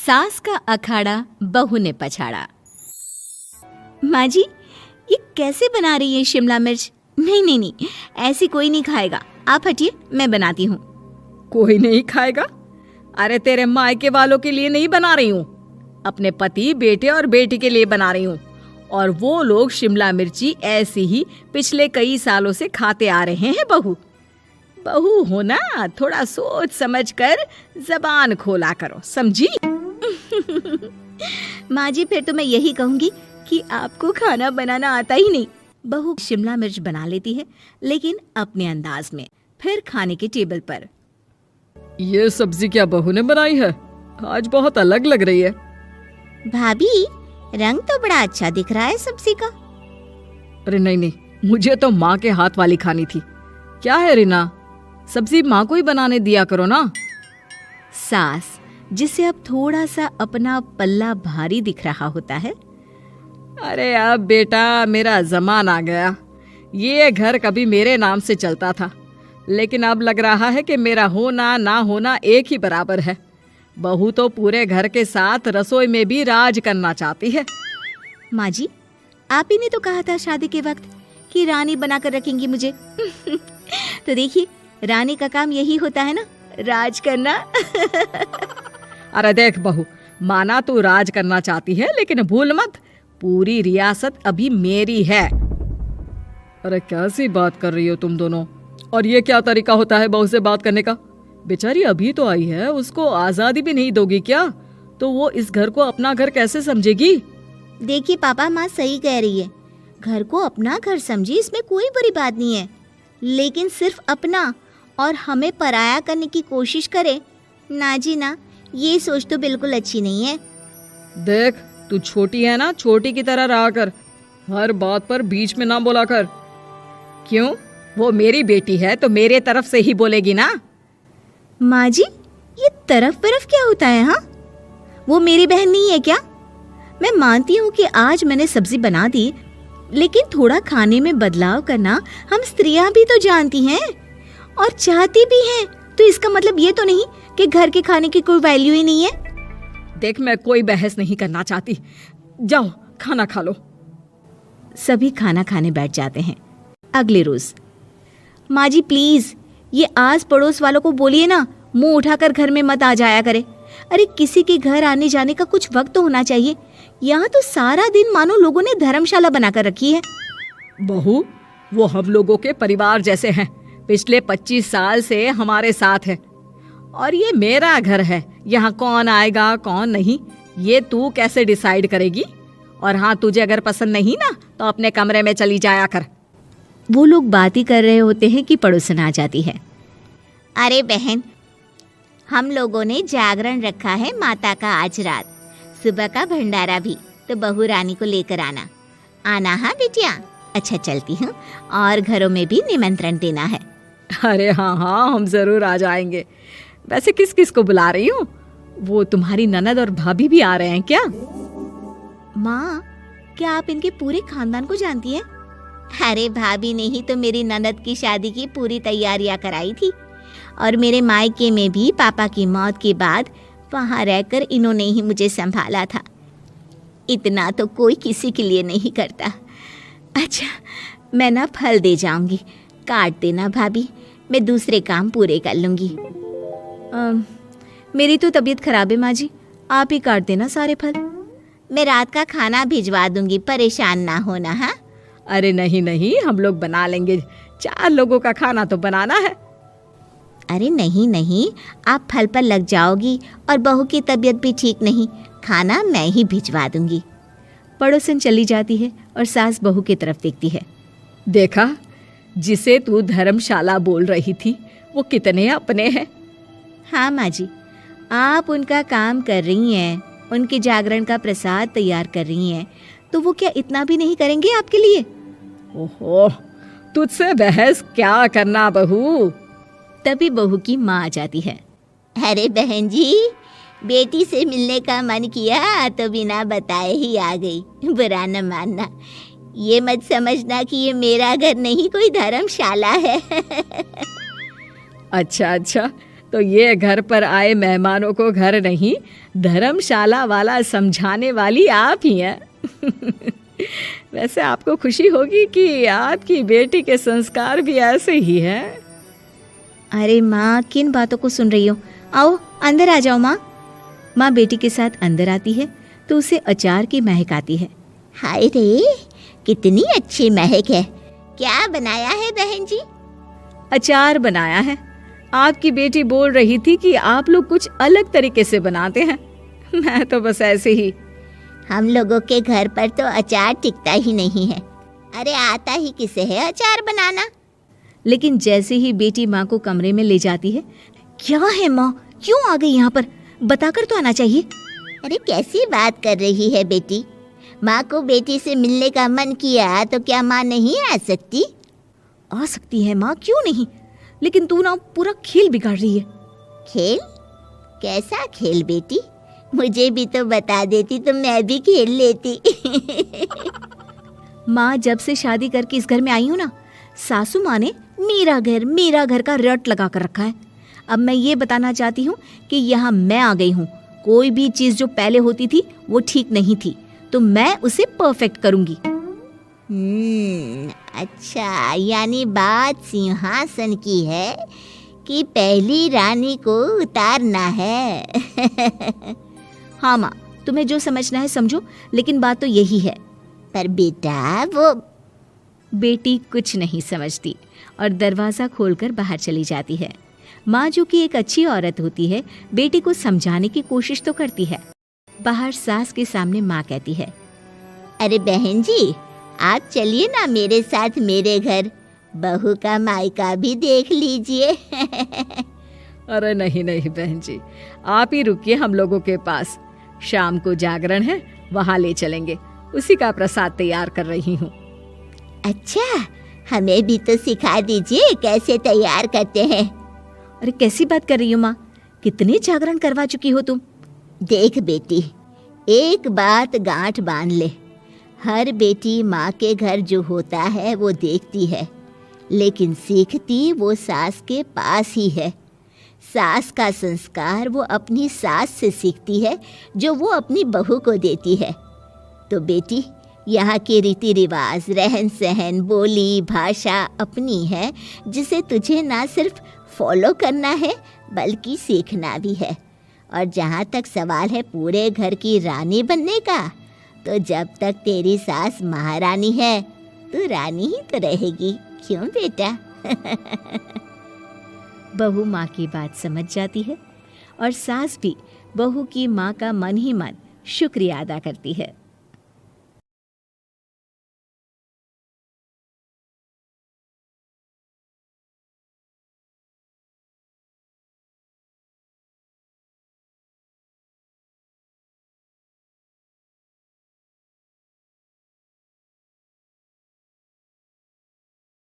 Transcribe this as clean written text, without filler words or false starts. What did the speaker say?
सास का अखाड़ा बहू ने पछाड़ा। माँ जी, ये कैसे बना रही है शिमला मिर्च? नहीं नहीं नहीं, ऐसी कोई नहीं खाएगा। आप हटिए, मैं बनाती हूँ। कोई नहीं खाएगा? अरे तेरे मायके वालों के लिए नहीं बना रही हूँ, अपने पति, बेटे और बेटी के लिए बना रही हूँ। और वो लोग शिमला मिर्ची ऐसी ही पिछले कई सालों से खाते आ रहे हैं। बहू बहू हो ना, थोड़ा सोच समझ कर जबान खोला करो, समझी? माँ जी, फिर तो मैं यही कहूँगी कि आपको खाना बनाना आता ही नहीं। बहू शिमला मिर्च बना लेती है, लेकिन अपने अंदाज में। फिर खाने के टेबल पर, ये सब्जी क्या बहू ने बनाई है? आज बहुत अलग लग रही है। भाभी, रंग तो बड़ा अच्छा दिख रहा है सब्जी का। अरे नहीं नहीं, मुझे तो माँ के हाथ वाली खानी थी। क्या है रीना, सब्जी माँ को ही बनाने दिया करो ना। सास, जिसे अब थोड़ा सा अपना पल्ला भारी दिख रहा होता है। अरे अब बेटा मेरा जमाना आ गया। ये घर कभी मेरे नाम से चलता था, लेकिन अब लग रहा है कि मेरा होना ना होना एक ही बराबर है। बहू तो पूरे घर के साथ रसोई में भी राज करना चाहती है। माँ जी, आप ही ने तो कहा था शादी के वक्त कि रानी बनाकर रखेंगी मुझे। तो देखिए, रानी का काम यही होता है ना, राज करना। अरे देख बहू, माना तू राज करना चाहती है, लेकिन भूल मत, पूरी रियासत अभी मेरी है। अरे कैसी बात कर रही हो तुम दोनों? और ये क्या तरीका होता है बहू से बात करने का? बेचारी अभी तो आई है, उसको आजादी भी नहीं दोगी क्या? तो वो इस घर को अपना घर कैसे समझेगी? देखिए पापा, माँ सही कह रही है। घर को अपना घर समझी, इसमें कोई बुरी बात नहीं है। लेकिन सिर्फ अपना और हमें पराया करने की कोशिश करे ना जी ना, ये सोच तो बिल्कुल अच्छी नहीं है। देख, तू छोटी है ना, छोटी की तरह रहा कर। हर बात पर बीच में ना बोला कर। क्यों? वो मेरी बेटी है तो मेरे तरफ से ही बोलेगी ना। माँ जी, ये तरफ क्या होता है? हाँ, वो मेरी बहन नहीं है क्या? मैं मानती हूँ कि आज मैंने सब्जी बना दी, लेकिन थोड़ा खाने में बदलाव करना हम स्त्रियां भी तो जानती हैं और चाहती भी हैं। तो इसका मतलब ये तो नहीं कि घर के खाने की कोई वैल्यू ही नहीं है। देख, मैं कोई बहस नहीं करना चाहती, जाओ खाना खा लो। सभी खाना खाने बैठ जाते हैं। अगले रोज, माँ जी प्लीज, ये आस पड़ोस वालों को बोलिए ना, मुंह उठाकर घर में मत आ जाया करे। अरे किसी के घर आने जाने का कुछ वक्त तो होना चाहिए। यहाँ तो सारा दिन मानो लोगों ने धर्मशाला बनाकर रखी है। बहू, वो हम लोगों के परिवार जैसे हैं, पिछले 25 साल से हमारे साथ है। और ये मेरा घर है, यहाँ कौन आएगा कौन नहीं, ये तू कैसे डिसाइड करेगी? और हाँ, तुझे अगर पसंद नहीं ना, तो अपने कमरे में चली जाया कर। वो लोग बात ही कर रहे होते हैं कि पड़ोसन आ जाती है। अरे बहन, हम लोगों ने जागरण रखा है माता का आज रात, सुबह का भंडारा भी, तो बहू रानी को लेकर आना हाँ बिटिया। अच्छा चलती हूँ, और घरों में भी निमंत्रण देना है। अरे हाँ हाँ, हम जरूर आ जाएंगे। वैसे किस किस को बुला रही हूँ? वो तुम्हारी ननद और भाभी भी आ रहे हैं क्या? माँ, क्या आप इनके पूरे खानदान को जानती हैं? अरे भाभी ने ही तो मेरी ननद की शादी की पूरी तैयारियां कराई थी, और मेरे मायके में भी पापा की मौत के बाद वहाँ रहकर इन्होंने ही मुझे संभाला था। इतना तो कोई किसी के लिए नहीं करता। अच्छा, मैं ना फल दे जाऊंगी, काट देना भाभी, मैं दूसरे काम पूरे कर लूंगी। मेरी तो तबीयत खराब है माँ जी, आप ही काट देना सारे फल। मैं रात का खाना भिजवा दूंगी, परेशान ना होना। हाँ? अरे नहीं नहीं, हम लोग बना लेंगे, 4 लोगों का खाना तो बनाना है। अरे नहीं नहीं, आप फल पर लग जाओगी, और बहू की तबीयत भी ठीक नहीं, खाना मैं ही भिजवा दूंगी। पड़ोसन चली जाती है और सास बहू की तरफ देखती है। देखा, जिसे तू धर्मशाला बोल रही थी, वो कितने अपने हैं। हाँ माँ जी, आप उनका काम कर रही हैं, उनके जागरण का प्रसाद तैयार कर रही हैं, तो वो क्या इतना भी नहीं करेंगे आपके लिए? ओहो, तुझसे बहस क्या करना बहू। तभी बहू की माँ आ जाती है। अरे बहन जी, बेटी से मिलने का मन किया तो बिना बताए ही आ गई, बुरा न मानना। ये मत समझना कि ये मेरा घर नहीं, कोई धर्मशाला है। अच्छा अच्छा, तो ये घर पर आए मेहमानों को घर नहीं धर्मशाला वाला समझाने वाली आप ही हैं। वैसे आपको खुशी होगी कि आपकी बेटी के संस्कार भी ऐसे ही हैं। अरे माँ, किन बातों को सुन रही हो? आओ अंदर आ जाओ माँ। माँ बेटी के साथ अंदर आती है तो उसे अचार की महक आती है। हाय रे, कितनी अच्छी महक है। क्या बनाया है बहन जी? अचार बनाया है। आपकी बेटी बोल रही थी कि आप लोग कुछ अलग तरीके से बनाते हैं। मैं तो बस ऐसे ही। हम लोगों के घर पर तो अचार टिकता ही नहीं है। अरे आता ही किसे है अचार बनाना? लेकिन जैसे ही बेटी माँ को कमरे में ले जाती है, क्या है माँ, क्यों आ गई यहाँ पर? बताकर तो आना चाहिए। अरे कैसी बात कर रही है बेटी? माँ को बेटी से मिलने का मन किया तो क्या माँ नहीं आ सकती? आ सकती है माँ, क्यों नहीं, लेकिन तू ना पूरा खेल बिगाड़ रही है। खेल? कैसा खेल बेटी? मुझे भी तो बता देती तो मैं भी खेल लेती। माँ, जब से शादी करके इस घर में आई हूँ ना, सासू माँ ने मेरा घर का रट लगा कर रखा है। अब मैं ये बताना चाहती हूँ कि यहाँ मैं आ गई हूँ। कोई भी चीज़ जो पहले होती थी वो ठीक नहीं थी, तो मैं उसे परफेक्ट करूँगी। अच्छा, यानी बात सिंहासन की है कि पहली रानी को उतारना है। हाँ माँ, तुम्हें जो समझना है समझो, लेकिन बात तो यही है। पर बेटा वो... बेटी कुछ नहीं समझती और दरवाज़ा खोलकर बाहर चली जाती है। माँ, जो कि एक अच्छी औरत होती है, बेटी को समझाने की कोशिश तो करती है। बाहर सास के सामने माँ कहती है, अरे बहन जी, आप चलिए ना मेरे साथ मेरे घर, बहू का मायका भी देख लीजिए। अरे नहीं नहीं बहन जी, आप ही रुकिए हम लोगों के पास। शाम को जागरण है, वहाँ ले चलेंगे। उसी का प्रसाद तैयार कर रही हूँ। अच्छा, हमें भी तो सिखा दीजिए कैसे तैयार करते हैं। अरे कैसी बात कर रही हो माँ, कितने जागरण करवा चुकी हो तुम। देख बेटी, एक बात गांठ बांध ले, हर बेटी माँ के घर जो होता है वो देखती है, लेकिन सीखती वो सास के पास ही है। सास का संस्कार वो अपनी सास से सीखती है, जो वो अपनी बहू को देती है। तो बेटी, यहाँ के रीति रिवाज, रहन सहन, बोली भाषा अपनी है, जिसे तुझे ना सिर्फ फॉलो करना है बल्कि सीखना भी है। और जहाँ तक सवाल है पूरे घर की रानी बनने का, तो जब तक तेरी सास महारानी है, तू रानी ही तो रहेगी। क्यों बेटा? बहू माँ की बात समझ जाती है और सास भी बहू की माँ का मन ही मन शुक्रिया अदा करती है।